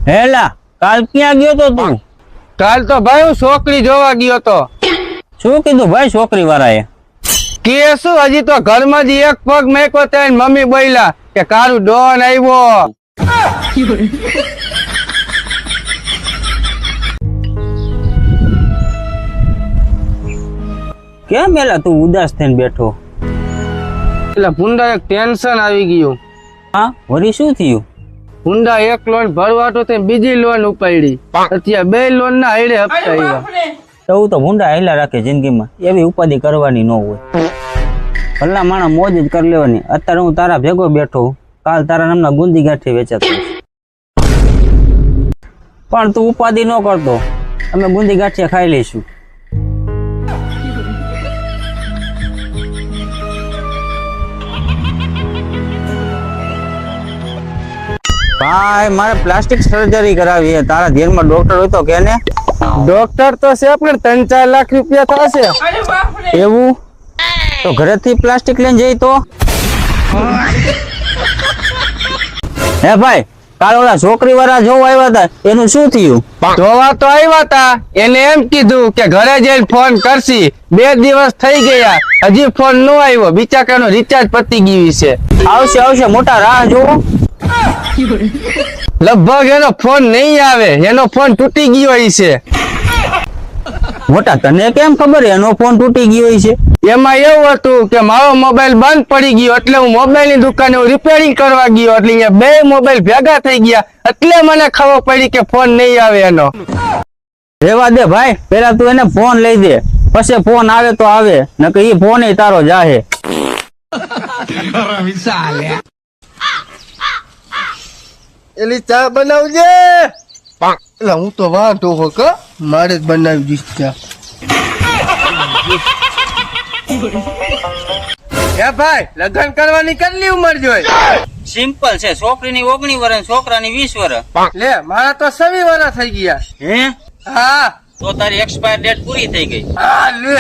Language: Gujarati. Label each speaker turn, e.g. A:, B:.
A: હેલા કાલ ક્યાં ગયો તો તું?
B: કાલ તો ભાઈ હું છોકરી જોવા ગયો તો.
A: શું કીધું ભાઈ છોકરી વાળાએ?
B: કે શું હજી તો ઘરમાં જ એક પગ મેકો તો એની મમ્મી બોલ્યા કે કારું ડોન આવ્યો.
A: કેમ એલા તું ઉદાસ થઈને બેઠો?
B: એટલે ભૂંડા એક ટેન્શન આવી ગયું.
A: હા વળી શું થયું?
B: ભૂંડા એક લોન ભરવાતો તે બીજી લોન ઉપાડી. અત્યારે બે લોન ના હાઈડે હપ્તા આવ્યા.
A: એવું તો ભૂંડા હેલા રાખે જિંદગીમાં, એવી ઉપાધિ કરવાની ન હોય. ભલા માણસ મોજ જ કરી લેવાની. અત્યારે હું તારા ભેગો બેઠો, કાલ તારા નામના ગુંદી ગાંઠી વેચાતો. પણ તું ઉપાધિ ન કરતો, અમે ગુંદી ગાંઠિયા ખાઈ લઈશું. ભાઈ મારે પ્લાસ્ટિક સર્જરી કરાવી છે, તારા ધ્યાનમાં ડોક્ટર હોય તો કે ને?
B: ડોક્ટર તો છે પણ 3-4 લાખ રૂપિયા થશે.
A: એવું તો ઘરેથી પ્લાસ્ટિક લઈને જઈ તો? હે ભાઈ કાલ ઓલા છોકરી વાળા જોવા આવ્યા હતા, એનું શું થયું?
B: જોવા તો આવ્યા હતા, એને એમ કીધું કે ઘરે જઈને ફોન કરશી. 2 દિવસ થઈ ગયા હજી ફોન ન આવ્યો. બિચારાનો રિચાર્જ પતી ગયું છે.
A: આવશે આવશે, મોટા રાહ જોવો.
B: લગભગ એનો ફોન નહીં આવે, એનો ફોન તૂટી ગયો છે.
A: મોટા તને કેમ ખબર એનો ફોન તૂટી ગયો છે?
B: એમાં એવું હતું કે મારો મોબાઈલ બંધ પડી ગયો એટલે હું મોબાઈલની દુકાને રિપેરિંગ કરવા ગયો એટલે અહીંયા 2 મોબાઈલ ભેગા થઈ ગયા એટલે મને ખબર પડી કે ફોન નહીં આવે એનો.
A: રેવા દે ભાઈ, પેલા તું એને ફોન લઈ દે, પછી ફોન આવે તો આવે, નકર ઈ ફોન તારો જાહે.
B: એલી ચા બનાવજે. એટલે હું તો વાંધો હો કે મારે જ બનાવી દઈશ ચા. હે ભાઈ લગ્ન કરવાની કેટલી ઉંમર જોઈ?
A: સિમ્પલ છે, છોકરીની 19 વર્ષ, છોકરાની 20 વર્ષ.
B: લે મારા તો 26 વર્ષ થઈ ગયા.
A: હે
B: હા
A: તો તારી એક્સપાયર ડેટ પૂરી થઈ ગઈ.
B: હા લે.